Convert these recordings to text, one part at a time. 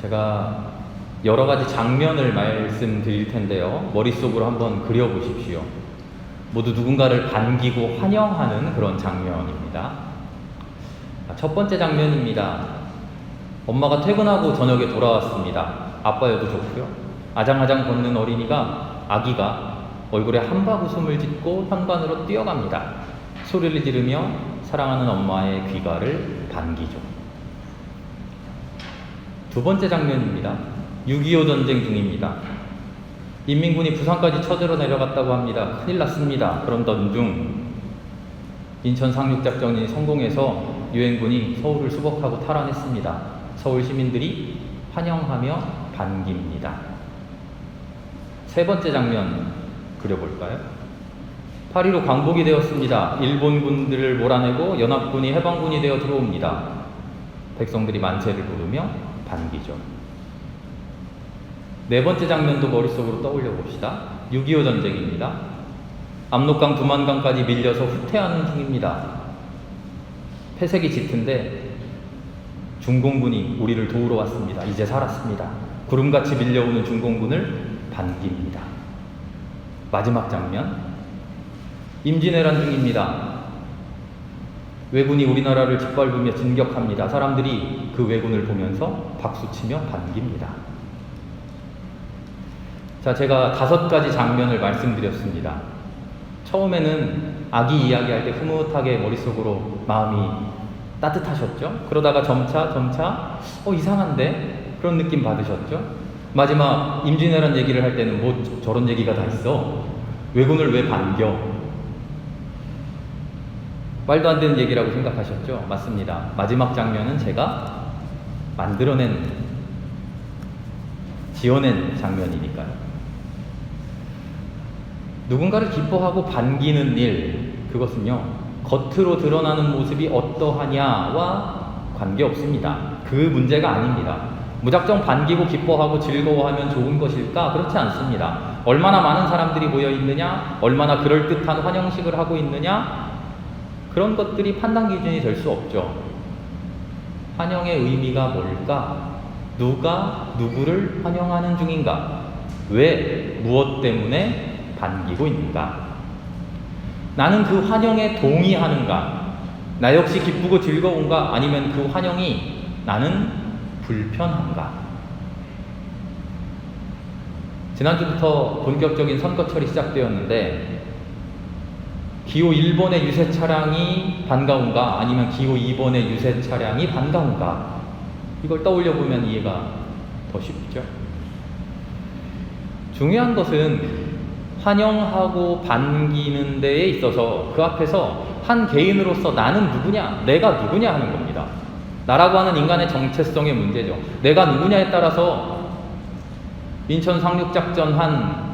제가 여러 가지 장면을 말씀드릴 텐데요. 머릿속으로 한번 그려보십시오. 모두 누군가를 반기고 환영하는 그런 장면입니다. 첫 번째 장면입니다. 엄마가 퇴근하고 저녁에 돌아왔습니다. 아빠여도 좋고요. 아장아장 걷는 아기가 얼굴에 한박 웃음을 짓고 현관으로 뛰어갑니다. 소리를 지르며 사랑하는 엄마의 귀가를 반기죠. 두 번째 장면입니다. 6.25 전쟁 중입니다. 인민군이 부산까지 쳐들어 내려갔다고 합니다. 큰일 났습니다. 그런던 중 인천 상륙작전이 성공해서 유엔군이 서울을 수복하고 탈환했습니다. 서울 시민들이 환영하며 반깁니다. 세 번째 장면 그려볼까요? 8.15 광복이 되었습니다. 일본군들을 몰아내고 연합군이 해방군이 되어 들어옵니다. 백성들이 만세를 부르며 반기죠. 네 번째 장면도 머릿속으로 떠올려 봅시다. 6.25 전쟁입니다. 압록강, 두만강까지 밀려서 후퇴하는 중입니다. 폐색이 짙은데 중공군이 우리를 도우러 왔습니다. 이제 살았습니다. 구름같이 밀려오는 중공군을 반깁니다. 마지막 장면, 임진왜란 중입니다. 왜군이 우리나라를 짓밟으며 진격합니다. 사람들이 그 왜군을 보면서 박수치며 반깁니다. 자, 제가 5가지 장면을 말씀드렸습니다. 처음에는 아기 이야기할 때 흐뭇하게 머릿속으로 마음이 따뜻하셨죠? 그러다가 점차 이상한데? 그런 느낌 받으셨죠? 마지막 임진왜란 얘기를 할 때는 뭐 저런 얘기가 다 있어? 왜군을 왜 반겨? 말도 안 되는 얘기라고 생각하셨죠? 맞습니다. 마지막 장면은 제가 지어낸 장면이니까요. 누군가를 기뻐하고 반기는 일, 그것은요, 겉으로 드러나는 모습이 어떠하냐와 관계없습니다. 그 문제가 아닙니다. 무작정 반기고 기뻐하고 즐거워하면 좋은 것일까? 그렇지 않습니다. 얼마나 많은 사람들이 모여 있느냐, 얼마나 그럴듯한 환영식을 하고 있느냐, 그런 것들이 판단 기준이 될 수 없죠. 환영의 의미가 뭘까? 누가 누구를 환영하는 중인가? 왜, 무엇 때문에 반기고 있는가? 나는 그 환영에 동의하는가? 나 역시 기쁘고 즐거운가? 아니면 그 환영이 나는 불편한가? 지난주부터 본격적인 선거철이 시작되었는데 기호 1번의 유세 차량이 반가운가? 아니면 기호 2번의 유세 차량이 반가운가? 이걸 떠올려 보면 이해가 더 쉽죠? 중요한 것은 환영하고 반기는 데에 있어서 그 앞에서 한 개인으로서 나는 누구냐, 내가 누구냐 하는 겁니다. 나라고 하는 인간의 정체성의 문제죠. 내가 누구냐에 따라서 인천 상륙작전 한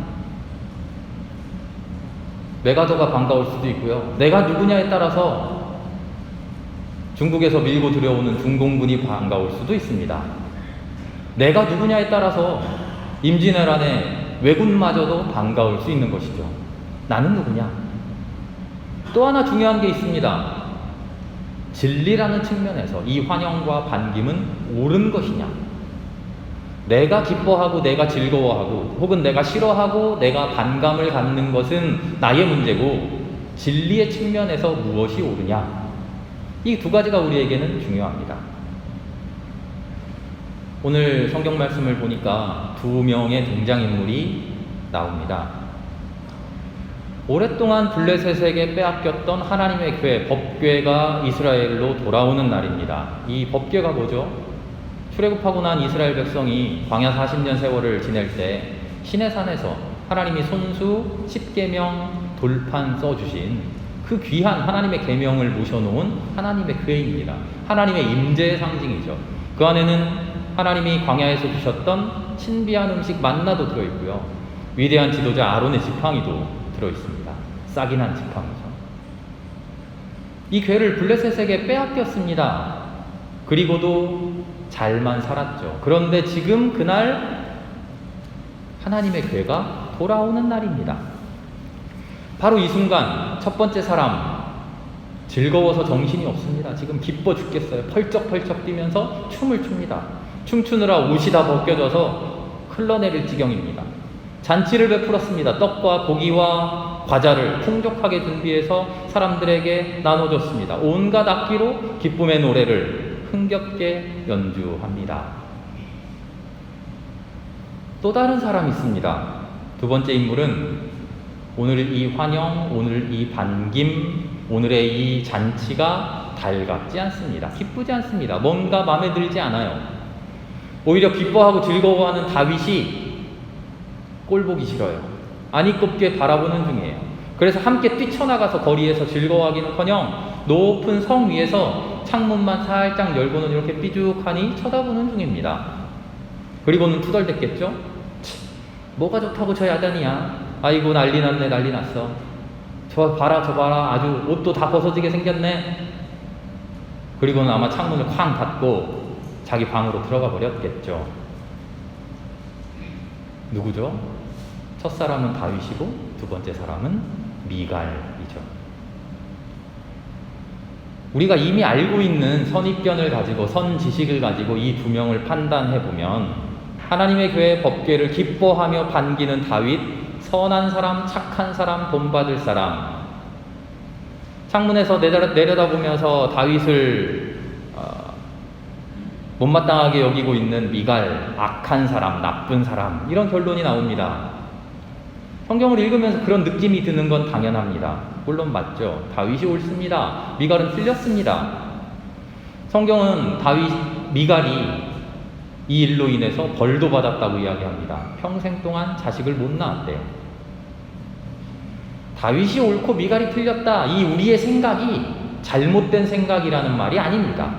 메가더가 반가울 수도 있고요. 내가 누구냐에 따라서 중국에서 밀고 들여오는 중공군이 반가울 수도 있습니다. 내가 누구냐에 따라서 임진왜란에 왜군마저도 반가울 수 있는 것이죠. 나는 누구냐? 또 하나 중요한 게 있습니다. 진리라는 측면에서 이 환영과 반김은 옳은 것이냐? 내가 기뻐하고 내가 즐거워하고 혹은 내가 싫어하고 내가 반감을 갖는 것은 나의 문제고 진리의 측면에서 무엇이 옳으냐? 이 두 가지가 우리에게는 중요합니다. 오늘 성경 말씀을 보니까 2명의 등장인물이 나옵니다. 오랫동안 블레셋에게 빼앗겼던 하나님의 교회, 법궤가 이스라엘로 돌아오는 날입니다. 이 법궤가 뭐죠? 출애굽하고 난 이스라엘 백성이 광야 40년 세월을 지낼 때 시내산에서 하나님이 손수 10계명 돌판 써주신 그 귀한 하나님의 계명을 모셔놓은 하나님의 교회입니다. 하나님의 임재의 상징이죠. 그 안에는 하나님이 광야에서 주셨던 신비한 음식 만나도 들어있고요. 위대한 지도자 아론의 지팡이도 들어있습니다. 싹인한 지팡이죠. 이 괴를 블레셋에게 빼앗겼습니다. 그리고도 잘만 살았죠. 그런데 지금 그날 하나님의 괴가 돌아오는 날입니다. 바로 이 순간 첫 번째 사람, 즐거워서 정신이 없습니다. 지금 기뻐 죽겠어요. 펄쩍펄쩍 뛰면서 춤을 춥니다. 춤추느라 옷이 다 벗겨져서 흘러내릴 지경입니다. 잔치를 베풀었습니다. 떡과 고기와 과자를 풍족하게 준비해서 사람들에게 나눠줬습니다. 온갖 악기로 기쁨의 노래를 흥겹게 연주합니다. 또 다른 사람이 있습니다. 두 번째 인물은 오늘 이 환영, 오늘 이 반김, 오늘의 이 잔치가 달갑지 않습니다. 기쁘지 않습니다. 뭔가 마음에 들지 않아요. 오히려 기뻐하고 즐거워하는 다윗이 꼴보기 싫어요. 아니 꼽게 바라보는 중이에요. 그래서 함께 뛰쳐나가서 거리에서 즐거워하기는커녕 높은 성 위에서 창문만 살짝 열고는 이렇게 삐죽하니 쳐다보는 중입니다. 그리고는 투덜댔겠죠? 뭐가 좋다고 저 야단이야. 아이고 난리 났네, 난리 났어. 저 봐라, 저 봐라. 아주 옷도 다 벗어지게 생겼네. 그리고는 아마 창문을 쾅 닫고 자기 방으로 들어가 버렸겠죠. 누구죠? 첫사람은 다윗이고 두 번째 사람은 미갈이죠. 우리가 이미 알고 있는 선입견을 가지고 선지식을 가지고 이 두 명을 판단해 보면 하나님의 교회 법궤를 기뻐하며 반기는 다윗, 선한 사람, 착한 사람, 본받을 사람. 창문에서 내려다보면서 다윗을 못마땅하게 여기고 있는 미갈, 악한 사람, 나쁜 사람, 이런 결론이 나옵니다. 성경을 읽으면서 그런 느낌이 드는 건 당연합니다. 물론 맞죠. 다윗이 옳습니다. 미갈은 틀렸습니다. 성경은 미갈이 이 일로 인해서 벌도 받았다고 이야기합니다. 평생 동안 자식을 못 낳았대요. 다윗이 옳고 미갈이 틀렸다. 이 우리의 생각이 잘못된 생각이라는 말이 아닙니다.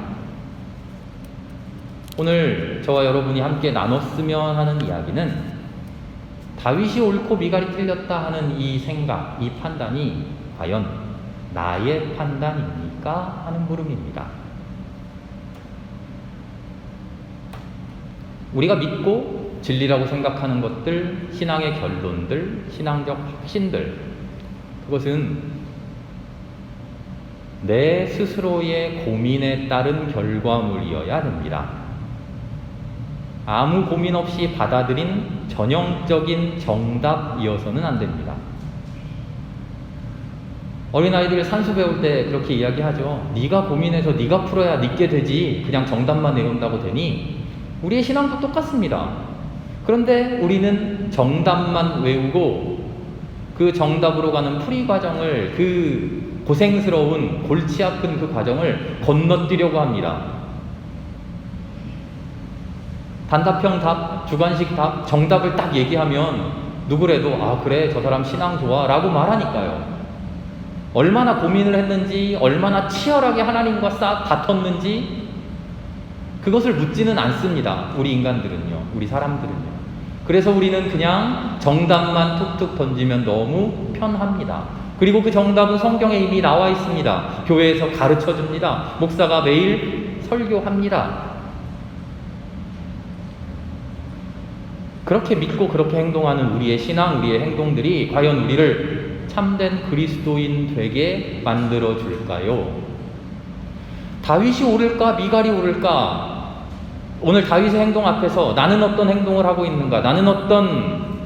오늘 저와 여러분이 함께 나눴으면 하는 이야기는 다윗이 옳고 미갈이 틀렸다 하는 이 생각, 이 판단이 과연 나의 판단입니까? 하는 물음입니다. 우리가 믿고 진리라고 생각하는 것들, 신앙의 결론들, 신앙적 확신들, 그것은 내 스스로의 고민에 따른 결과물이어야 됩니다. 아무 고민 없이 받아들인 전형적인 정답이어서는 안 됩니다. 어린아이들 산수 배울 때 그렇게 이야기하죠. 네가 고민해서 네가 풀어야 네게 되지 그냥 정답만 내놓는다고 되니? 우리의 신앙도 똑같습니다. 그런데 우리는 정답만 외우고 그 정답으로 가는 풀이 과정을, 그 고생스러운 골치 아픈 그 과정을 건너뛰려고 합니다. 단답형 답, 주관식 답, 정답을 딱 얘기하면 누구래도 아 그래 저 사람 신앙 좋아 라고 말하니까요. 얼마나 고민을 했는지, 얼마나 치열하게 하나님과 싹 다퉜는지 그것을 묻지는 않습니다. 우리 인간들은요, 우리 사람들은요. 그래서 우리는 그냥 정답만 툭툭 던지면 너무 편합니다. 그리고 그 정답은 성경에 이미 나와 있습니다. 교회에서 가르쳐 줍니다. 목사가 매일 설교합니다. 그렇게 믿고 그렇게 행동하는 우리의 신앙, 우리의 행동들이 과연 우리를 참된 그리스도인 되게 만들어 줄까요? 다윗이 옳을까? 미갈이 옳을까? 오늘 다윗의 행동 앞에서 나는 어떤 행동을 하고 있는가? 나는 어떤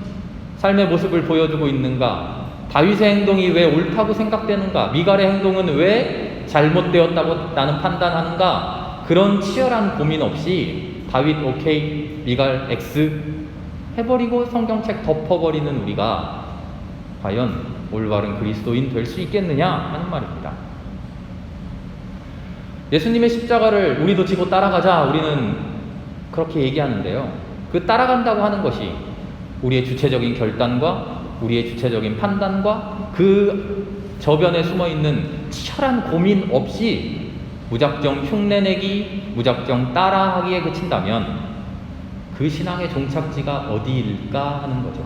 삶의 모습을 보여주고 있는가? 다윗의 행동이 왜 옳다고 생각되는가? 미갈의 행동은 왜 잘못되었다고 나는 판단하는가? 그런 치열한 고민 없이 다윗 오케이, 미갈 X 해버리고 성경책 덮어버리는 우리가 과연 올바른 그리스도인 될 수 있겠느냐 하는 말입니다. 예수님의 십자가를 우리도 지고 따라가자 우리는 그렇게 얘기하는데요. 그 따라간다고 하는 것이 우리의 주체적인 결단과 우리의 주체적인 판단과 그 저변에 숨어있는 치열한 고민 없이 무작정 흉내내기, 무작정 따라하기에 그친다면 그 신앙의 종착지가 어디일까 하는 거죠.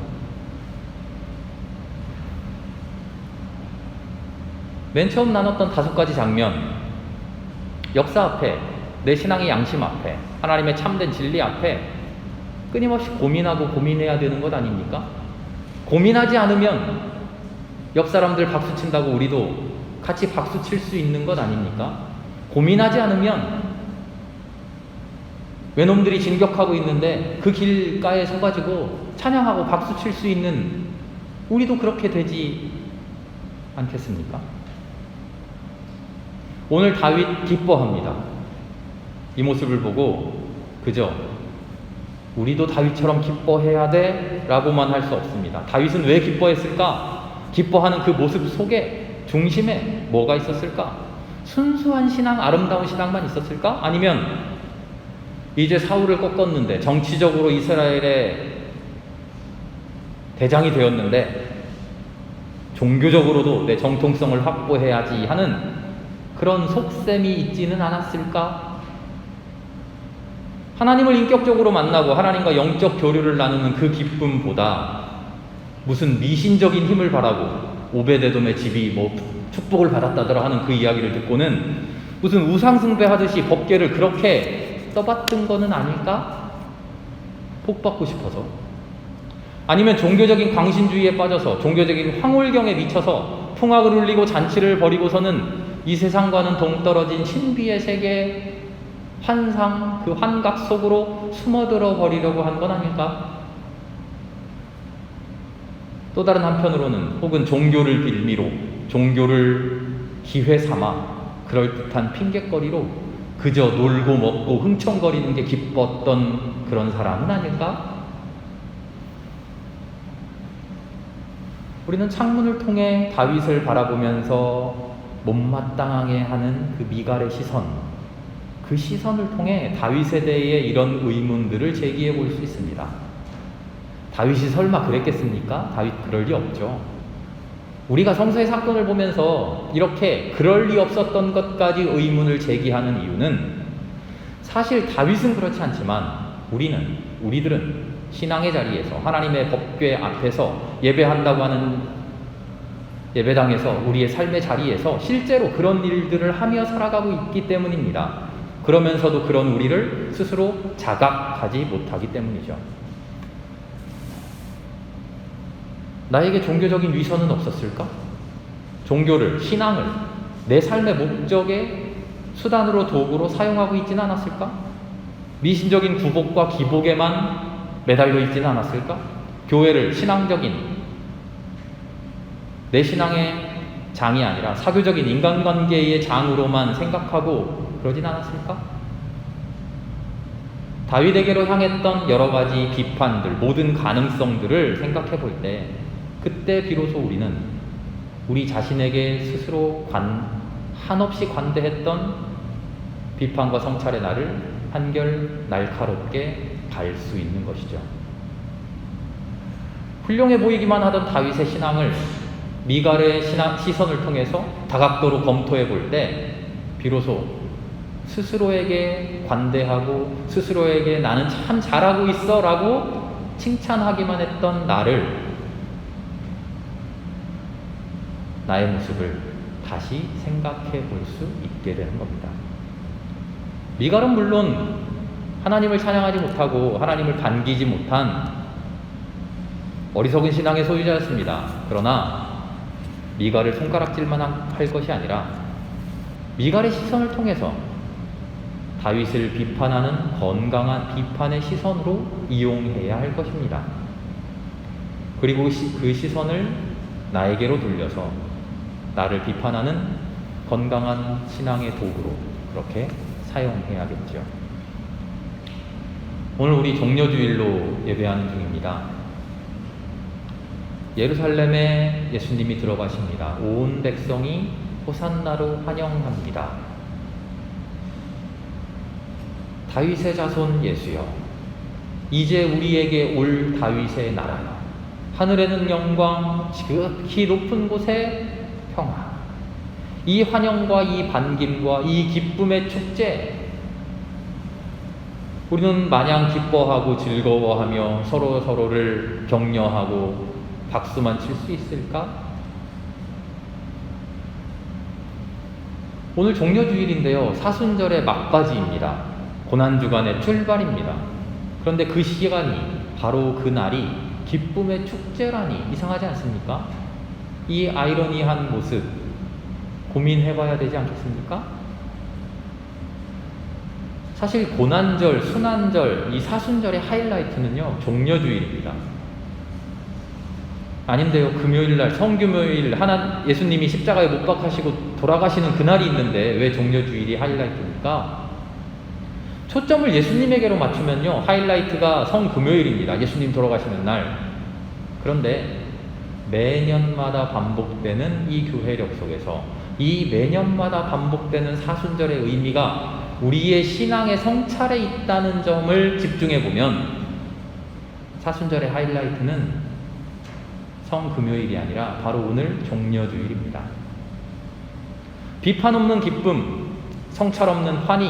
맨 처음 나눴던 5가지 장면, 역사 앞에, 내 신앙의 양심 앞에, 하나님의 참된 진리 앞에 끊임없이 고민하고 고민해야 되는 것 아닙니까? 고민하지 않으면 옆 사람들 박수 친다고 우리도 같이 박수 칠 수 있는 것 아닙니까? 고민하지 않으면 외놈들이 진격하고 있는데 그 길가에 서가지고 찬양하고 박수 칠 수 있는 우리도 그렇게 되지 않겠습니까? 오늘 다윗 기뻐합니다. 이 모습을 보고 그저 우리도 다윗처럼 기뻐해야 돼 라고만 할 수 없습니다. 다윗은 왜 기뻐했을까? 기뻐하는 그 모습 속에 중심에 뭐가 있었을까? 순수한 신앙, 아름다운 신앙만 있었을까? 아니면 이제 사울을 꺾었는데 정치적으로 이스라엘의 대장이 되었는데 종교적으로도 내 정통성을 확보해야지 하는 그런 속셈이 있지는 않았을까? 하나님을 인격적으로 만나고 하나님과 영적 교류를 나누는 그 기쁨보다 무슨 미신적인 힘을 바라고 오베데돔의 집이 뭐 축복을 받았다더라 하는 그 이야기를 듣고는 무슨 우상숭배하듯이 법궤를 그렇게 떠받든 거는 아닐까? 복받고 싶어서. 아니면 종교적인 광신주의에 빠져서 종교적인 황홀경에 미쳐서 풍악을 울리고 잔치를 벌이고서는 이 세상과는 동떨어진 신비의 세계 환상, 그 환각 속으로 숨어들어 버리려고 한 건 아닐까? 또 다른 한편으로는 혹은 종교를 빌미로, 종교를 기회 삼아 그럴듯한 핑곗거리로 그저 놀고 먹고 흥청거리는 게 기뻤던 그런 사람은 아닐까? 우리는 창문을 통해 다윗을 바라보면서 못마땅하게 하는 그 미갈의 시선, 그 시선을 통해 다윗에 대해 이런 의문들을 제기해 볼 수 있습니다. 다윗이 설마 그랬겠습니까? 다윗 그럴 리 없죠. 우리가 성서의 사건을 보면서 이렇게 그럴 리 없었던 것까지 의문을 제기하는 이유는 사실 다윗은 그렇지 않지만 우리들은 신앙의 자리에서 하나님의 법궤 앞에서 예배한다고 하는 예배당에서 우리의 삶의 자리에서 실제로 그런 일들을 하며 살아가고 있기 때문입니다. 그러면서도 그런 우리를 스스로 자각하지 못하기 때문이죠. 나에게 종교적인 위선은 없었을까? 종교를, 신앙을 내 삶의 목적의 수단으로 도구로 사용하고 있지는 않았을까? 미신적인 구복과 기복에만 매달려 있지는 않았을까? 교회를 신앙적인 내 신앙의 장이 아니라 사교적인 인간관계의 장으로만 생각하고 그러진 않았을까? 다윗에게로 향했던 여러 가지 비판들, 모든 가능성들을 생각해 볼 때 그때 비로소 우리는 우리 자신에게 스스로 한없이 관대했던 비판과 성찰의 날을 한결 날카롭게 갈 수 있는 것이죠. 훌륭해 보이기만 하던 다윗의 신앙을 미갈의 시선을 통해서 다각도로 검토해 볼 때 비로소 스스로에게 관대하고 스스로에게 나는 참 잘하고 있어 라고 칭찬하기만 했던 나의 모습을 다시 생각해 볼 수 있게 되는 겁니다. 미갈은 물론 하나님을 찬양하지 못하고 하나님을 반기지 못한 어리석은 신앙의 소유자였습니다. 그러나 미갈을 손가락질만 할 것이 아니라 미갈의 시선을 통해서 다윗을 비판하는 건강한 비판의 시선으로 이용해야 할 것입니다. 그리고 그 시선을 나에게로 돌려서 나를 비판하는 건강한 신앙의 도구로 그렇게 사용해야겠죠. 오늘 우리 종려주일로 예배하는 중입니다. 예루살렘에 예수님이 들어가십니다. 온 백성이 호산나로 환영합니다. 다윗의 자손 예수여, 이제 우리에게 올 다윗의 나라여, 하늘에는 영광, 지극히 높은 곳에 평화. 이 환영과 이 반김과 이 기쁨의 축제, 우리는 마냥 기뻐하고 즐거워하며 서로를 격려하고 박수만 칠 수 있을까? 오늘 종려주일인데요, 사순절의 막바지입니다. 고난주간의 출발입니다. 그런데 그 시간이, 바로 그 날이 기쁨의 축제라니 이상하지 않습니까? 이 아이러니한 모습 고민해봐야 되지 않겠습니까? 사실 고난절, 순환절, 이 사순절의 하이라이트는요, 종려주일입니다. 아닌데요, 금요일날, 성금요일, 예수님이 십자가에 못 박히시고 돌아가시는 그날이 있는데 왜 종려주일이 하이라이트입니까? 초점을 예수님에게로 맞추면요, 하이라이트가 성금요일입니다. 예수님 돌아가시는 날. 그런데 매년마다 반복되는 이 교회력 속에서 이 매년마다 반복되는 사순절의 의미가 우리의 신앙의 성찰에 있다는 점을 집중해 보면 사순절의 하이라이트는 성금요일이 아니라 바로 오늘 종려주일입니다. 비판 없는 기쁨, 성찰 없는 환희,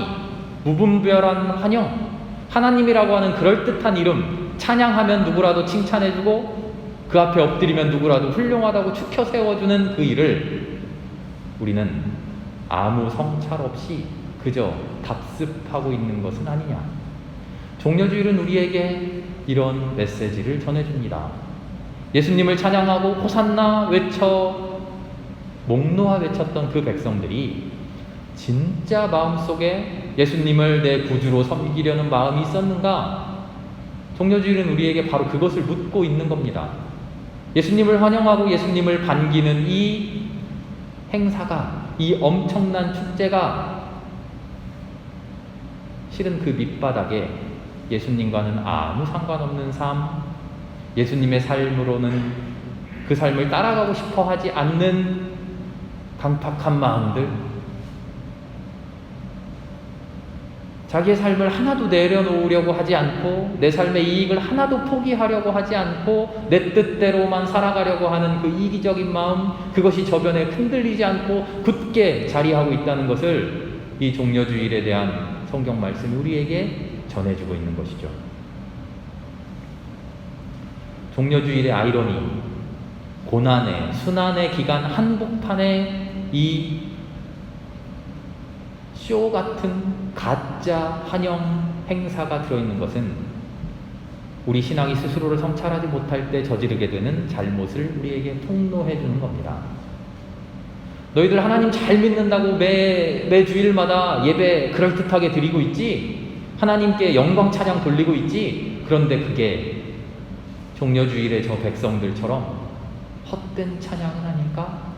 무분별한 환영, 하나님이라고 하는 그럴듯한 이름, 찬양하면 누구라도 칭찬해주고 그 앞에 엎드리면 누구라도 훌륭하다고 추켜 세워주는 그 일을 우리는 아무 성찰 없이 그저 답습하고 있는 것은 아니냐. 종려주일은 우리에게 이런 메시지를 전해줍니다. 예수님을 찬양하고 호산나 외쳐 목 놓아 외쳤던 그 백성들이 진짜 마음속에 예수님을 내 구주로 섬기려는 마음이 있었는가? 종려주일은 우리에게 바로 그것을 묻고 있는 겁니다. 예수님을 환영하고 예수님을 반기는 이 행사가, 이 엄청난 축제가 실은 그 밑바닥에 예수님과는 아무 상관없는 삶, 예수님의 삶으로는 그 삶을 따라가고 싶어 하지 않는 강팍한 마음들, 자기의 삶을 하나도 내려놓으려고 하지 않고 내 삶의 이익을 하나도 포기하려고 하지 않고 내 뜻대로만 살아가려고 하는 그 이기적인 마음, 그것이 저변에 흔들리지 않고 굳게 자리하고 있다는 것을 이 종려주일에 대한 성경 말씀이 우리에게 전해주고 있는 것이죠. 종려주일의 아이러니, 고난의, 순환의 기간 한복판에 이 쇼 같은 가짜 환영 행사가 들어있는 것은 우리 신앙이 스스로를 성찰하지 못할 때 저지르게 되는 잘못을 우리에게 통로해 주는 겁니다. 너희들 하나님 잘 믿는다고 매 주일마다 예배 그럴듯하게 드리고 있지? 하나님께 영광 찬양 돌리고 있지? 그런데 그게 종려주일의 저 백성들처럼 헛된 찬양은 아닐까?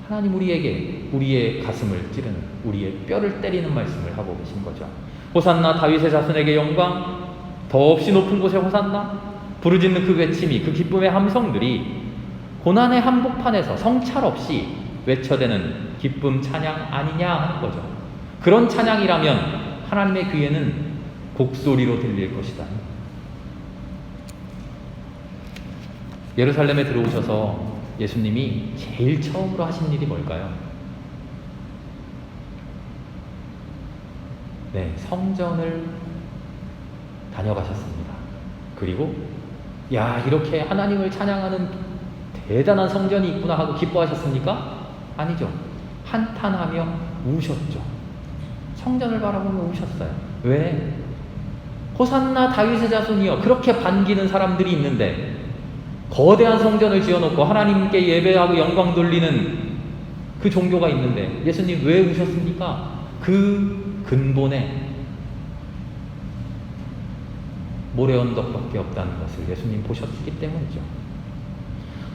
하나님 우리에게 우리의 가슴을 찌르는, 우리의 뼈를 때리는 말씀을 하고 계신 거죠. 호산나 다윗의 자손에게 영광, 더없이 높은 곳에 호산나, 부르짖는 그 외침이, 그 기쁨의 함성들이 고난의 한복판에서 성찰 없이 외쳐대는 기쁨 찬양 아니냐 하는 거죠. 그런 찬양이라면 하나님의 귀에는 곡소리로 들릴 것이다. 예루살렘에 들어오셔서 예수님이 제일 처음으로 하신 일이 뭘까요? 네, 성전을 다녀가셨습니다. 그리고 야, 이렇게 하나님을 찬양하는 대단한 성전이 있구나 하고 기뻐하셨습니까? 아니죠. 한탄하며 우셨죠. 성전을 바라보며 우셨어요. 왜? 호산나 다윗의 자손이여, 그렇게 반기는 사람들이 있는데 거대한 성전을 지어놓고 하나님께 예배하고 영광 돌리는 그 종교가 있는데 예수님 왜 우셨습니까? 그 근본에 모래언덕밖에 없다는 것을 예수님 보셨기 때문이죠.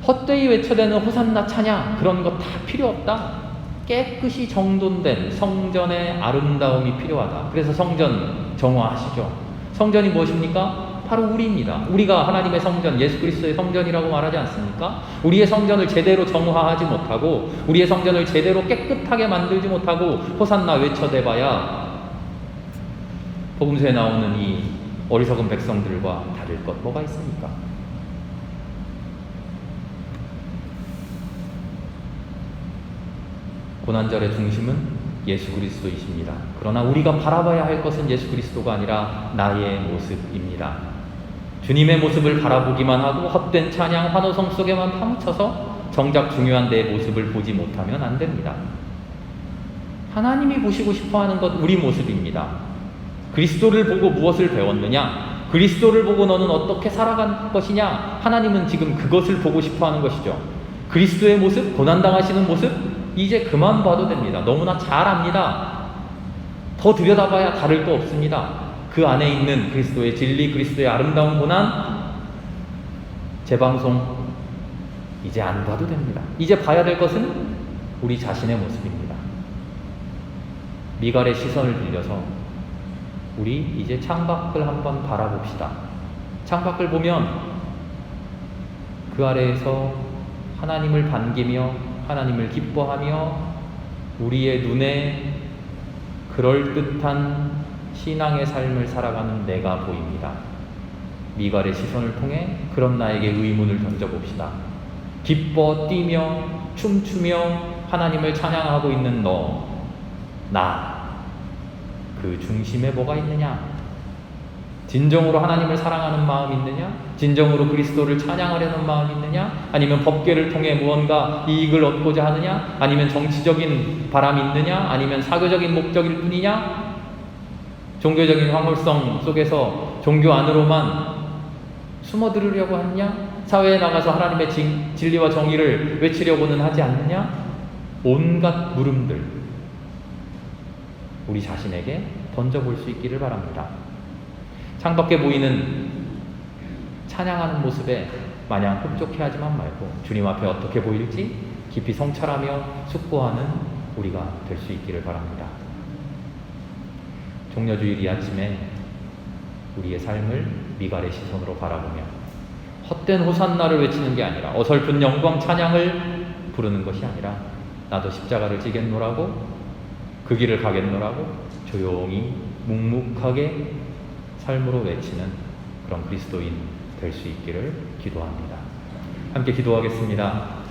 헛되이 외쳐대는 호산나 찬양, 그런 거 다 필요 없다. 깨끗이 정돈된 성전의 아름다움이 필요하다. 그래서 성전 정화하시죠. 성전이 무엇입니까? 바로 우리입니다. 우리가 하나님의 성전, 예수 그리스도의 성전이라고 말하지 않습니까? 우리의 성전을 제대로 정화하지 못하고 우리의 성전을 제대로 깨끗하게 만들지 못하고 호산나 외쳐대봐야 복음서에 나오는 이 어리석은 백성들과 다를 것 뭐가 있습니까? 고난절의 중심은 예수 그리스도이십니다. 그러나 우리가 바라봐야 할 것은 예수 그리스도가 아니라 나의 모습입니다. 주님의 모습을 바라보기만 하고 헛된 찬양, 환호성 속에만 파묻혀서 정작 중요한 내 모습을 보지 못하면 안 됩니다. 하나님이 보시고 싶어하는 것 우리 모습입니다. 그리스도를 보고 무엇을 배웠느냐? 그리스도를 보고 너는 어떻게 살아갈 것이냐? 하나님은 지금 그것을 보고 싶어하는 것이죠. 그리스도의 모습, 고난당하시는 모습, 이제 그만 봐도 됩니다. 너무나 잘 압니다. 더 들여다봐야 다를 거 없습니다. 그 안에 있는 그리스도의 진리, 그리스도의 아름다운 고난, 재방송 이제 안 봐도 됩니다. 이제 봐야 될 것은 우리 자신의 모습입니다. 미갈의 시선을 빌려서 우리 이제 창밖을 한번 바라봅시다. 창밖을 보면 그 아래에서 하나님을 반기며 하나님을 기뻐하며 우리의 눈에 그럴듯한 신앙의 삶을 살아가는 내가 보입니다. 미갈의 시선을 통해 그런 나에게 의문을 던져봅시다. 기뻐 뛰며 춤추며 하나님을 찬양하고 있는 너, 나, 그 중심에 뭐가 있느냐? 진정으로 하나님을 사랑하는 마음이 있느냐? 진정으로 그리스도를 찬양하려는 마음이 있느냐? 아니면 법궤를 통해 무언가 이익을 얻고자 하느냐? 아니면 정치적인 바람이 있느냐? 아니면 사교적인 목적일 뿐이냐? 종교적인 황홀성 속에서 종교 안으로만 숨어들으려고 하느냐? 사회에 나가서 하나님의 진리와 정의를 외치려고는 하지 않느냐? 온갖 물음들 우리 자신에게 던져볼 수 있기를 바랍니다. 창밖에 보이는 찬양하는 모습에 마냥 흡족해하지만 말고 주님 앞에 어떻게 보일지 깊이 성찰하며 숙고하는 우리가 될 수 있기를 바랍니다. 종려주일 이 아침에 우리의 삶을 미갈의 시선으로 바라보며 헛된 호산나를 외치는 게 아니라 어설픈 영광 찬양을 부르는 것이 아니라 나도 십자가를 지겠노라고 그 길을 가겠노라고 조용히 묵묵하게 삶으로 외치는 그런 그리스도인 될 수 있기를 기도합니다. 함께 기도하겠습니다.